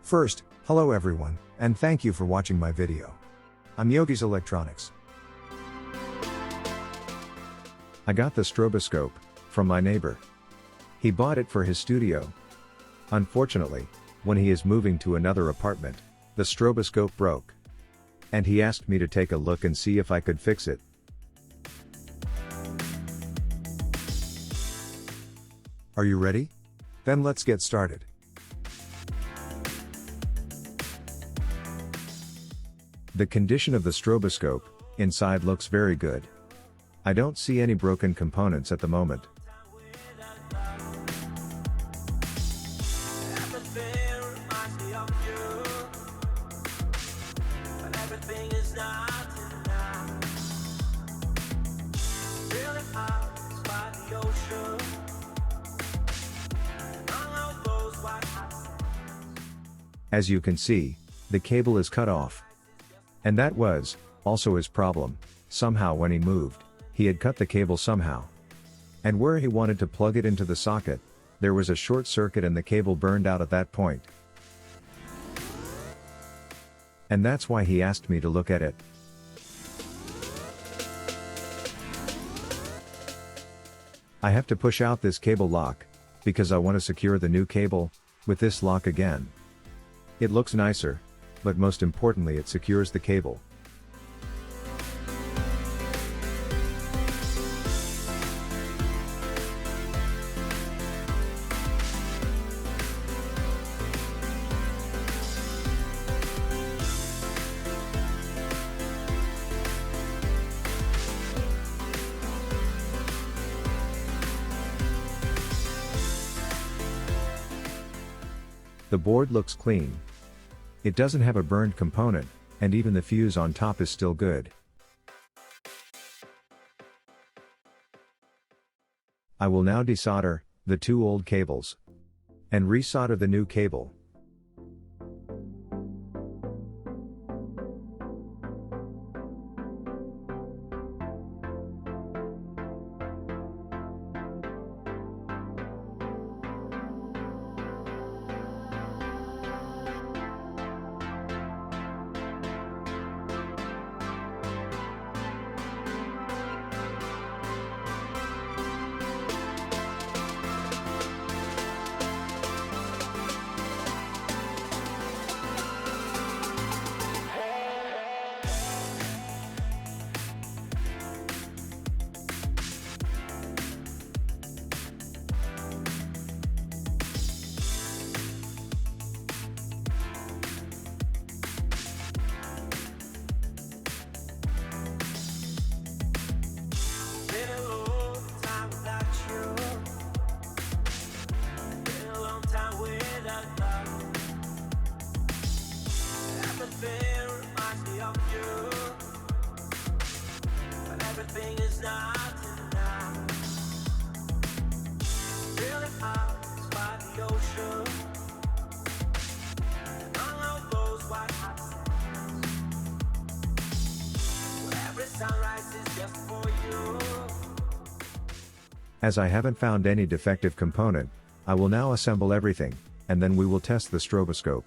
First, hello everyone, and thank you for watching my video. I'm Yogi's Electronics. I got the stroboscope from my neighbor. He bought it for his studio. Unfortunately, when he is moving to another apartment, the stroboscope broke. And he asked me to take a look and see if I could fix it. Are you ready? Then let's get started. The condition of the stroboscope inside looks very good. I don't see any broken components at the moment. As you can see, the cable is cut off. And that was also his problem. Somehow when he moved, he had cut the cable somehow. And where he wanted to plug it into the socket, there was a short circuit and the cable burned out at that point. And that's why he asked me to look at it. I have to push out this cable lock, because I want to secure the new cable with this lock again. It looks nicer, but most importantly it secures the cable. The board looks clean. It doesn't have a burned component, and even the fuse on top is still good. I will now desolder the two old cables and resolder the new cable. As I haven't found any defective component, I will now assemble everything, and then we will test the stroboscope.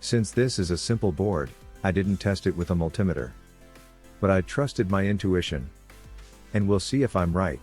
Since this is a simple board, I didn't test it with a multimeter. But I trusted my intuition. And we'll see if I'm right.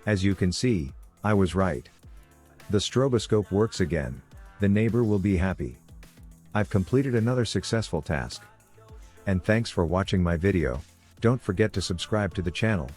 As you can see, I was right. The stroboscope works again. The neighbor will be happy. I've completed another successful task. And thanks for watching my video. Don't forget to subscribe to the channel.